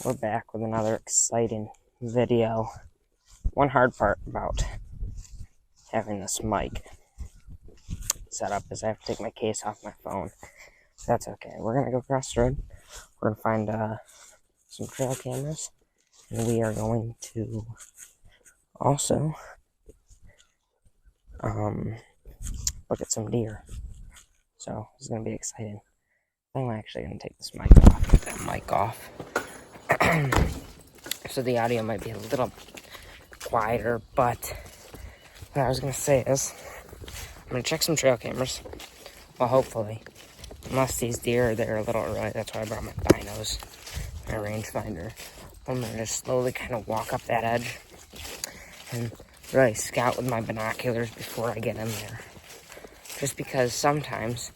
We're back with another exciting video. One hard part about having this mic set up is I have to take my case off my phone. That's okay. We're going to go across the road. We're going to find some trail cameras. And we are going to also look at some deer. So it's going to be exciting. I'm actually going to take this mic off. Get that mic off. So the audio might be a little quieter, but what I was going to say is I'm going to check some trail cameras. Well, hopefully. Unless these deer are there a little early. That's why I brought my binos, my rangefinder. I'm going to just slowly kind of walk up that edge and really scout with my binoculars before I get in there. Just because sometimes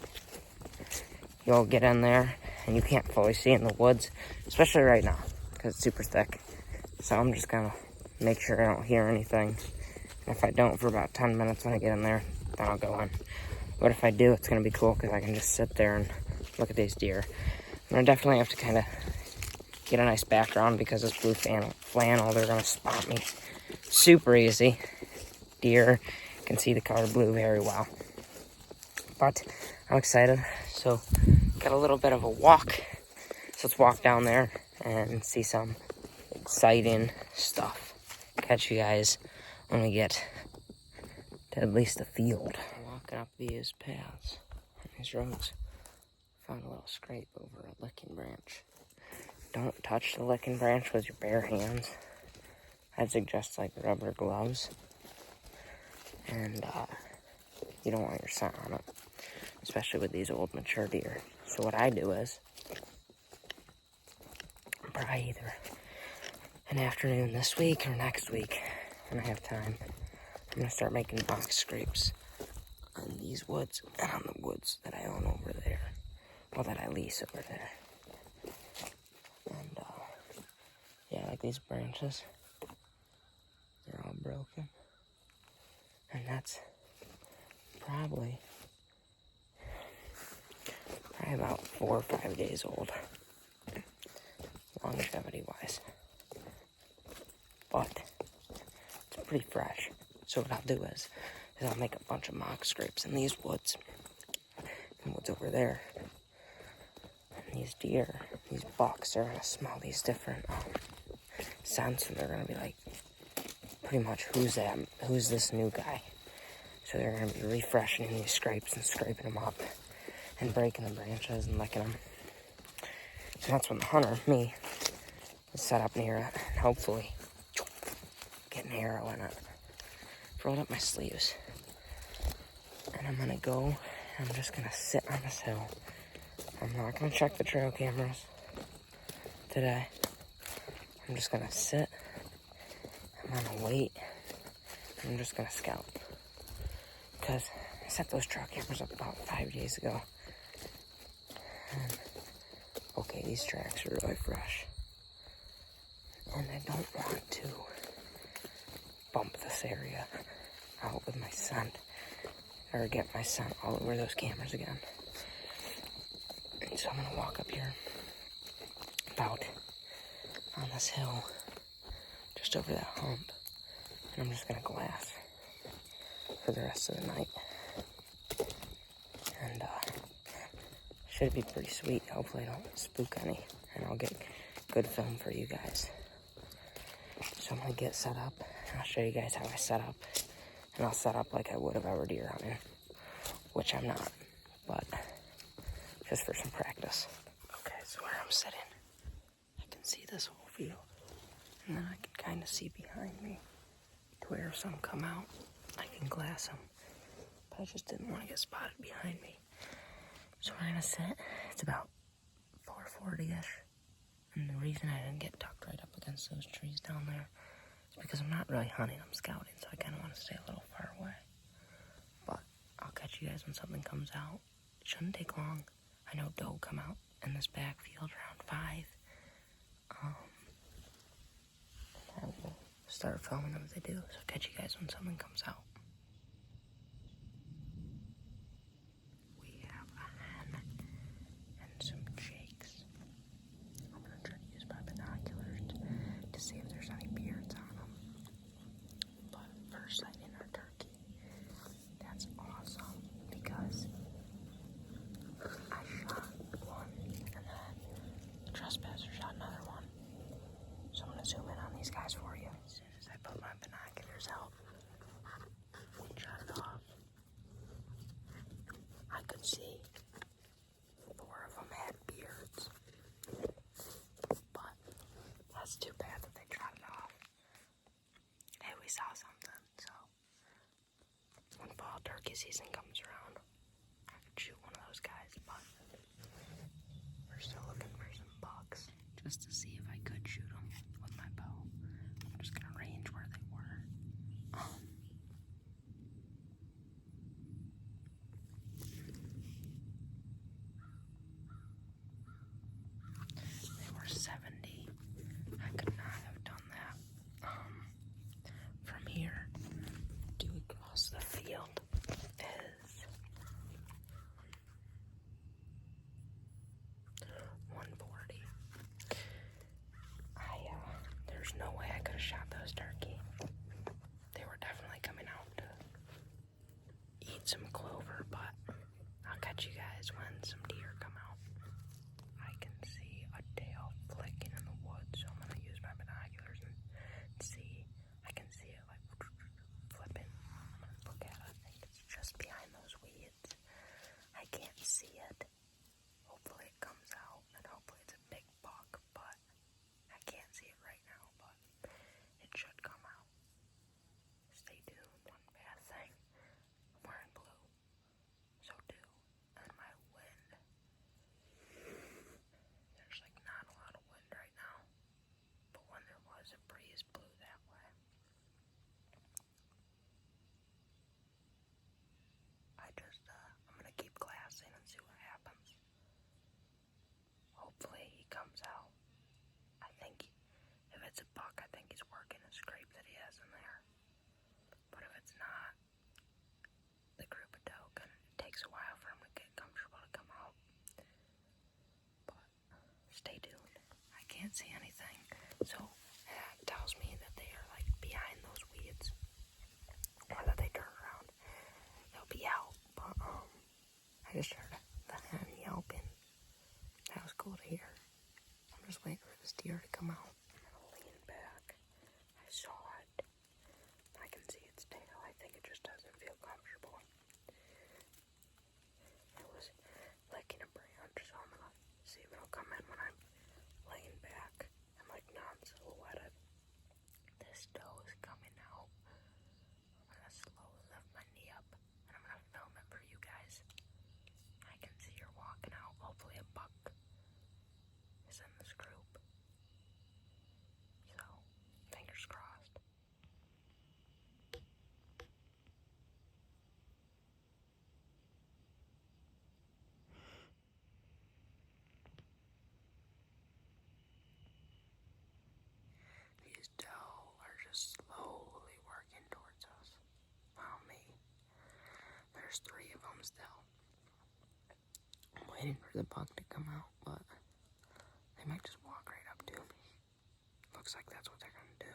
you'll get in there and you can't fully see in the woods, especially right now because it's super thick. So I'm just going to make sure I don't hear anything. And if I don't for about 10 minutes when I get in there, then I'll go in. But if I do, it's going to be cool because I can just sit there and look at these deer. And I definitely have to kind of get a nice background because this blue flannel, they're going to spot me super easy. Deer can see the color blue very well. But I'm excited. So got a little bit of a walk. So let's walk down there and see some exciting stuff. Catch you guys when we get to at least the field. Walking up these paths on these roads, found a little scrape over a licking branch. Don't touch the licking branch with your bare hands. I'd suggest like rubber gloves. And you don't want your scent on it, especially with these old mature deer. So what I do is, probably either an afternoon this week or next week, when I have time, I'm going to start making box scrapes on these woods and on the woods that I own over there. Well, that I lease over there. And, yeah, like these branches, they're all broken. And that's probably about 4 or 5 days old, longevity-wise. But it's pretty fresh. So what I'll do is I'll make a bunch of mock scrapes in these woods. And woods over there. And these deer, these bucks, are gonna smell these different scents, and they're gonna be like, pretty much, who's that? Who's this new guy? So they're gonna be refreshing these scrapes and scraping them up and breaking the branches and licking them. So that's when the hunter, me, is set up near it and hopefully get an arrow in it. Rolled up my sleeves. And I'm gonna go, I'm just gonna sit on this hill. I'm not gonna check the trail cameras today. I'm just gonna sit. I'm gonna wait. I'm just gonna scout. Because I set those trail cameras up about 5 days ago. And, okay, these tracks are really fresh. And I don't want to bump this area out with my scent. Or get my scent all over those cameras again. And so I'm gonna walk up here about on this hill, just over that hump, and I'm just gonna glass for the rest of the night. And should be pretty sweet. Hopefully I don't spook any, and I'll get good film for you guys. So I'm gonna get set up, and I'll show you guys how I set up. And I'll set up like I would if I were deer hunting, which I'm not, but just for some practice. Okay, so where I'm sitting, I can see this whole field, and then I can kind of see behind me to where if some come out, I can glass them, but I just didn't want to get spotted behind me. So we're gonna sit, it's about 4:40-ish, and the reason I didn't get tucked right up against those trees down there is because I'm not really hunting, I'm scouting, so I kind of want to stay a little far away. But I'll catch you guys when something comes out. It shouldn't take long. I know doe come out in this backfield around 5. I will start filming them as they do, so catch you guys when something comes out. We have a hen and some jakes. I'm gonna try to use my binoculars zoom in on these guys for you. As soon as I put my binoculars out and shut it off, I could see 4 of them had beards. But that's too bad that they shot it off. Hey, we saw something, so when fall turkey season comes around, I could shoot one of those guys, but we're still looking for some bucks just to see if I could shoot them with my bow. I'm just gonna range where they were. They were 70. I could not have done that. From here to across the field is 140. There's no way I could have shot those turkey. They were definitely coming out to eat some clover, but I'll catch you guys when some deer come out. I can see a tail flicking in the woods, so I'm gonna use my binoculars and see. I can see it like flipping. I'm gonna look at it. I think it's just behind those weeds. I can't see it. Hopefully it comes out, and hopefully it's a big buck, but I can't see it right now, but it should come out. Stay tuned. One bad thing, I'm wearing blue, so do. And my wind, there's like not a lot of wind right now, but when there was, a breeze blew that way. I'm gonna keep glassing and see what happens. Hopefully he comes out. I think if it's a buck, I think he's working a scrape that he has in there. But if it's not, the group of doe, and it takes a while for him to get comfortable to come out. But stay tuned. I can't see anything, so it tells me that they are like behind those weeds, or that they turn around. They'll be out, but I just heard the hen yelping. That was cool to hear. I'm just waiting for this deer to come out. I'm gonna lean back. I saw it. I can see its tail. I think it just doesn't feel comfortable. It was licking a branch, so I'm gonna see if it'll come in when I'm laying back and like non-silhouetted. This doe is coming out. I'm gonna slowly lift my knee up and I'm gonna film it for you guys. I can see her walking out. Hopefully a buck is in this group. So, fingers crossed. These doe are just slowly working towards us. Wow, me. There's 3 of them still. I'm waiting for the buck to come out, but they might just walk right up to me. Looks like that's what they're gonna do.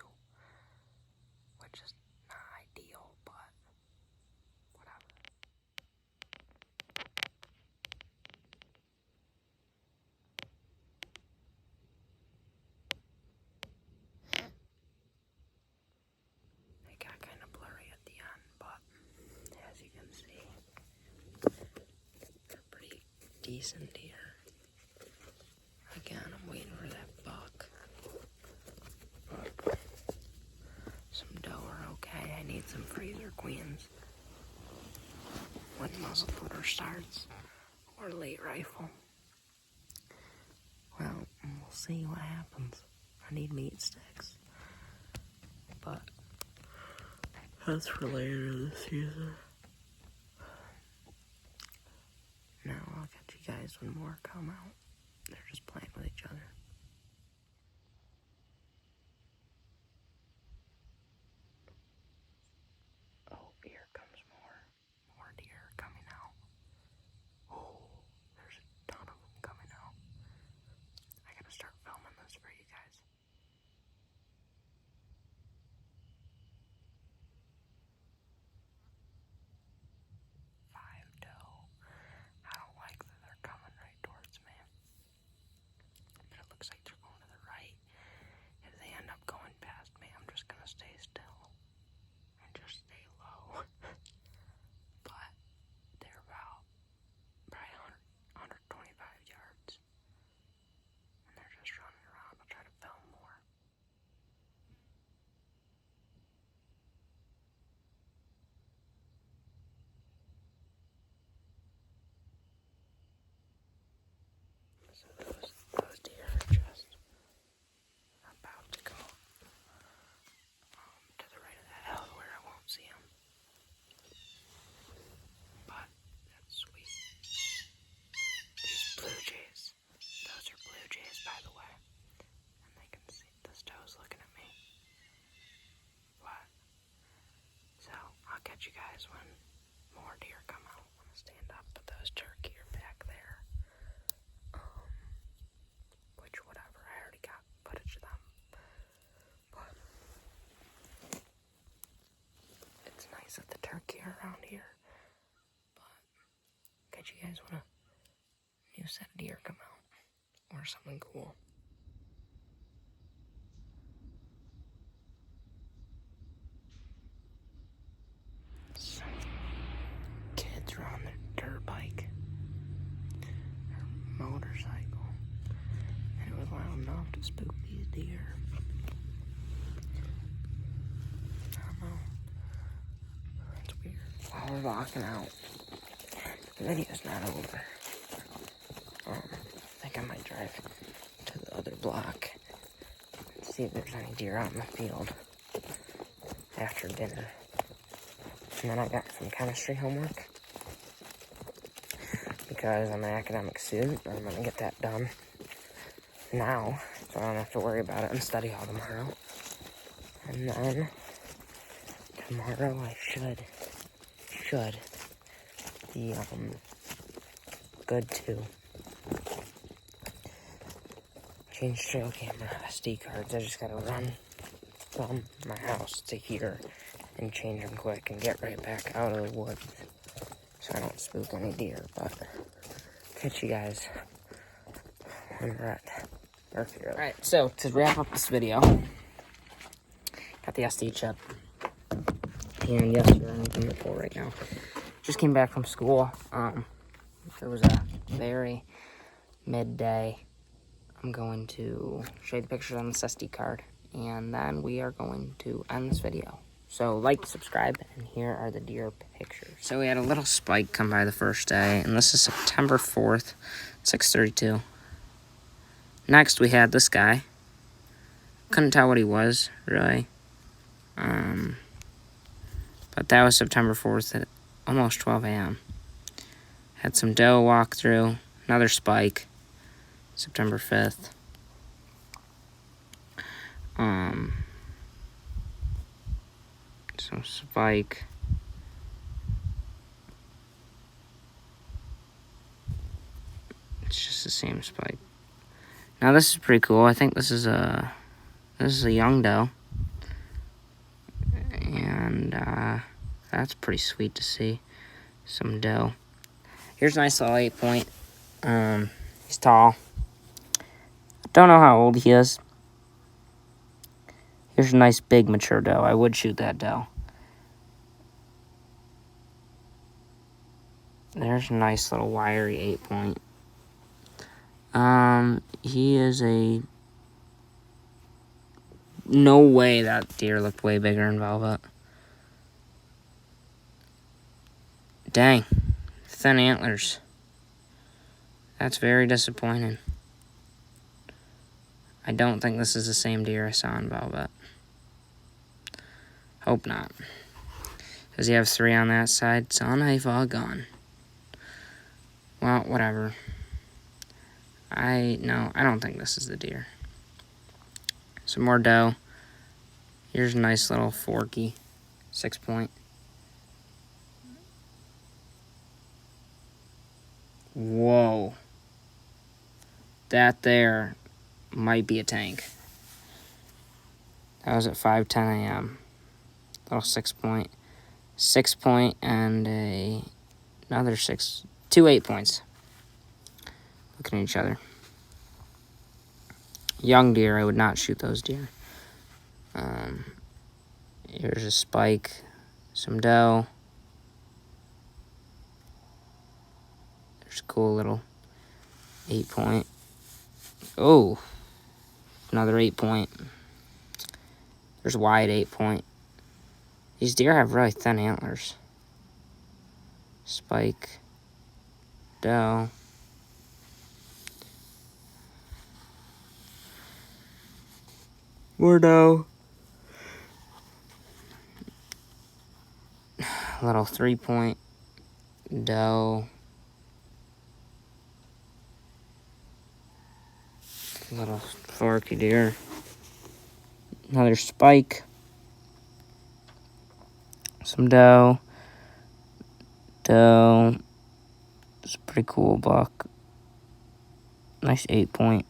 Which is not ideal, but whatever. It got kind of blurry at the end, but as you can see, they're pretty decent deer. Again, I'm waiting for that buck. But some doe are okay. I need some freezer queens when muzzleloader starts, or late rifle. Well, we'll see what happens. I need meat sticks. But that's for later in the season. Now I'll catch you guys when more come out. They're just playing with each other. Oh, here comes more deer coming out. Oh, there's a ton of them coming out. I gotta start filming this for you guys. Five doe. I don't like that they're coming right towards me. But it looks Those deer are just about to go to the right of that hill where I won't see them. But that's sweet. These blue jays, those are blue jays, by the way. And they can see this doe's looking at me. What? So I'll catch you guys when more deer come out. I'm gonna stand up, but those turkey are back there. Which, whatever, I already got footage of them. But it's nice that the turkey are around here. But catch you guys when a new set of deer come out. Or something cool. Some kids are on their dirt bike or motorcycle, and it was loud enough to spook these deer. I don't know. It's weird. While we're walking out, the video's not over. I think I might drive to the other block and see if there's any deer out in the field after dinner. And then I got some chemistry homework because I'm an academic student and I'm going to get that done now so I don't have to worry about it and study all tomorrow. And then tomorrow I should be good to change trail camera SD cards. I just gotta run from my house to here and change them quick and get right back out of the woods so I don't spook any deer. But catch you guys when we're at Murphy Road. Alright, so to wrap up this video, got the SD chip. And yes, we're in the pool right now. Just came back from school. It was a very midday. I'm going to show you the pictures on this SD card, and then we are going to end this video. So like, subscribe, and here are the deer pictures. So we had a little spike come by the first day, and this is September 4th, 6:32. Next, we had this guy. Couldn't tell what he was, really. But that was September 4th at almost 12 a.m. Had some doe walk through, another spike, September 5th. Some spike. It's just the same spike. Now this is pretty cool. I think this is a young doe. And that's pretty sweet to see. Some doe. Here's a nice little 8-point. He's tall. Don't know how old he is. Here's a nice big mature doe. I would shoot that doe. There's a nice little wiry 8-point. He is a... No way that deer looked way bigger in velvet. Dang. Thin antlers. That's very disappointing. I don't think this is the same deer I saw in velvet. Hope not. Does he have 3 on that side? Son of a gun. Well, whatever. I don't think this is the deer. Some more doe. Here's a nice little forky 6-point. Whoa. That there might be a tank. That was at 5:10 a.m. Little 6-point. 6-point and another 2 8-points. Looking at each other. Young deer, I would not shoot those deer. Here's a spike, some doe. There's a cool little 8-point. Oh, another 8-point. There's a wide 8-point. These deer have really thin antlers. Spike, doe. More doe. Little 3-point doe. Little forky deer. Another spike. Some doe. Doe. It's a pretty cool buck. Nice 8-point.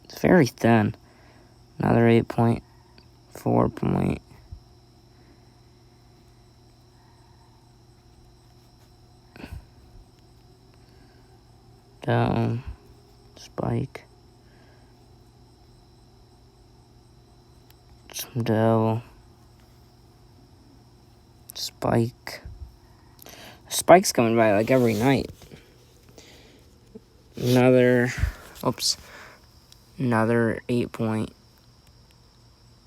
It's very thin. Another 8-point. 4-point. Doe. Spike. Some doe. Spike. Spike's coming by like every night. Another 8-point.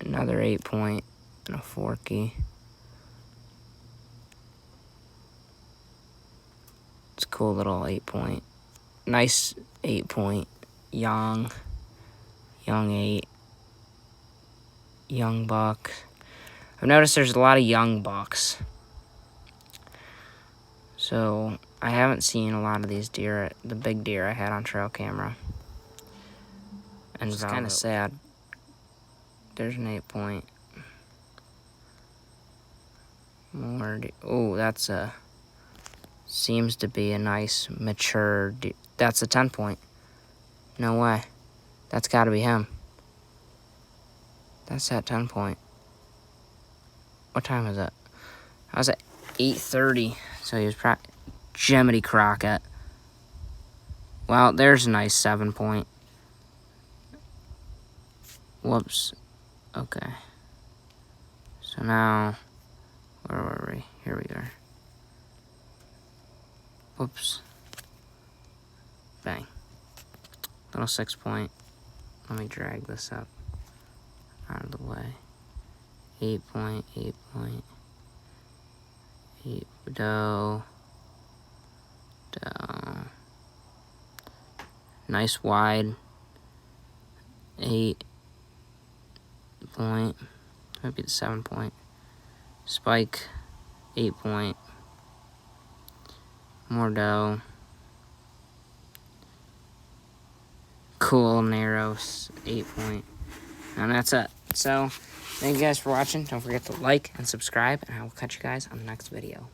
Another 8-point. And a forky. It's a cool little 8-point. Nice 8-point. Young 8. Young buck. I've noticed there's a lot of young bucks. So I haven't seen a lot of these deer, the big deer I had on trail camera. And it's kind of sad. There's an 8-point. More. Oh, that's a. Seems to be a nice mature. That's a 10-point. No way. That's got to be him. That's that 10-point. What time is it? I was at 8:30, so he was probably Jiminy Crockett. Well, there's a nice 7-point. Whoops. Okay. So now, where were we? Here we are. Whoops. Bang. Little 6-point. Let me drag this up out of the way. 8-point, 8-point. 8 doe. Doe. Nice wide. 8-point. Might be the 7-point. Spike. 8-point. More doe. Cool narrow 8-point. And that's it. So, thank you guys for watching. Don't forget to like and subscribe, and I will catch you guys on the next video.